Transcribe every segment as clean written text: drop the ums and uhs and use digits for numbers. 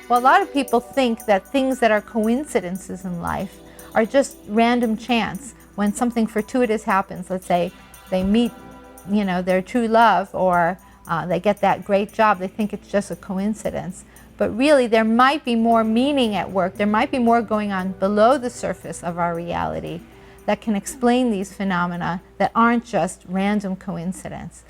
Well, a lot of people think that things that are coincidences in life are just random chance. When something fortuitous happens, let's say they meet, their true love, or they get that great job, they think it's just a coincidence. But really, there might be more meaning at work. There might be more going on below the surface of our reality that can explain these phenomena that aren't just random coincidence.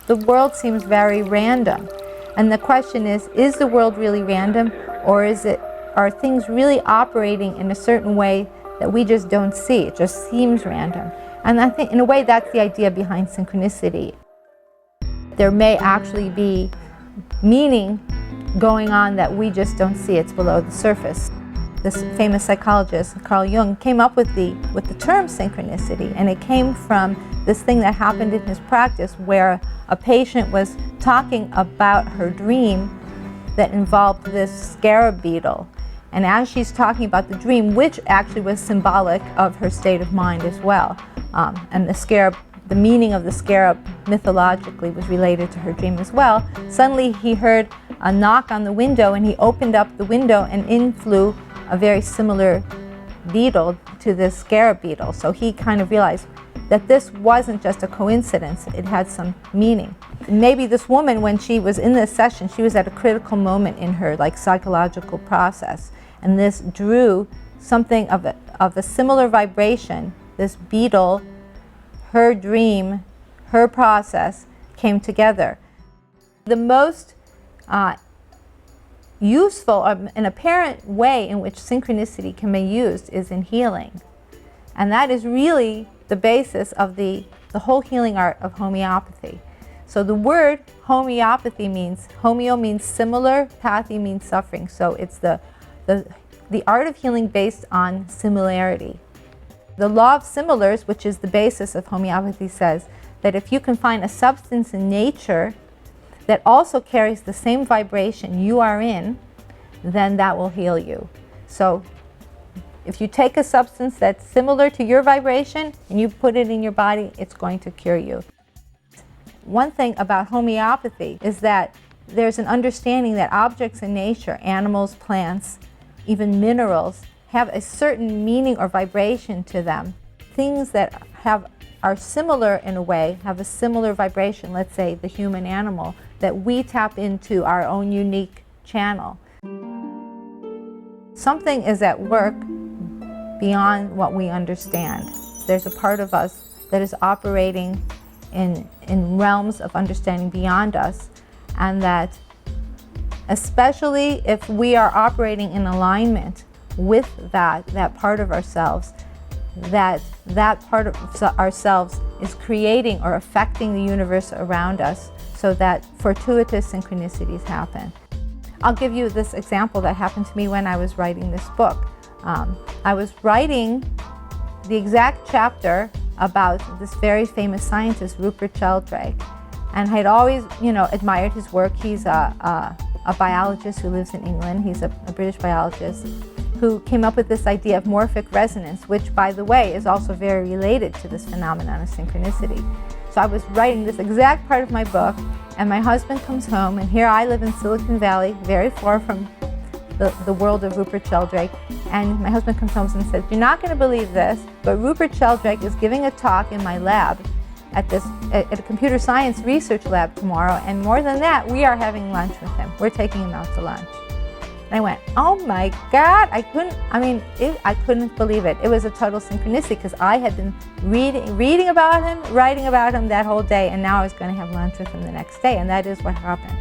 The world seems very random. And the question is the world really random, or are things really operating in a certain way that we just don't see? It just seems random. And I think in a way that's the idea behind synchronicity. There may actually be meaning going on that we just don't see. It's below the surface. This famous psychologist, Carl Jung, came up with the term synchronicity, and it came from this thing that happened in his practice where a patient was talking about her dream that involved this scarab beetle. And as she's talking about the dream, which actually was symbolic of her state of mind as well, and the meaning of the scarab mythologically was related to her dream as well, suddenly he heard a knock on the window, and he opened up the window, and in flew a very similar beetle to this scarab beetle. So he kind of realized that this wasn't just a coincidence, it had some meaning. Maybe this woman, when she was in this session, she was at a critical moment in her psychological process, and this drew something of a similar vibration. This beetle, her dream, her process came together. The most useful and apparent way in which synchronicity can be used is in healing. And that is really the basis of the whole healing art of homeopathy. So the word homeopathy means, homeo means similar, pathy means suffering. So it's the art of healing based on similarity. The law of similars, which is the basis of homeopathy, says that if you can find a substance in nature that also carries the same vibration you are in, then that will heal you. So if you take a substance that's similar to your vibration and you put it in your body, it's going to cure you. One thing about homeopathy is that there's an understanding that objects in nature, animals, plants, even minerals, have a certain meaning or vibration to them. Things that are similar in a way, have a similar vibration, let's say the human animal, that we tap into our own unique channel. Something is at work beyond what we understand. There's a part of us that is operating in realms of understanding beyond us, and that especially if we are operating in alignment with that part of ourselves, that part of ourselves is creating or affecting the universe around us, so that fortuitous synchronicities happen. I'll give you this example that happened to me when I was writing this book. I was writing the exact chapter about this very famous scientist, Rupert Sheldrake, and I had always, admired his work. He's a biologist who lives in England. He's a British biologist who came up with this idea of morphic resonance, which, by the way, is also very related to this phenomenon of synchronicity. So I was writing this exact part of my book, and my husband comes home, and here I live in Silicon Valley, very far from the world of Rupert Sheldrake, and my husband comes home and says, "You're not going to believe this, but Rupert Sheldrake is giving a talk in my lab at a computer science research lab tomorrow, and more than that, we are having lunch with him. We're taking him out to lunch." And I went, "Oh my God!" I couldn't believe it. It was a total synchronicity, because I had been reading about him, writing about him that whole day, and now I was going to have lunch with him the next day, and that is what happened.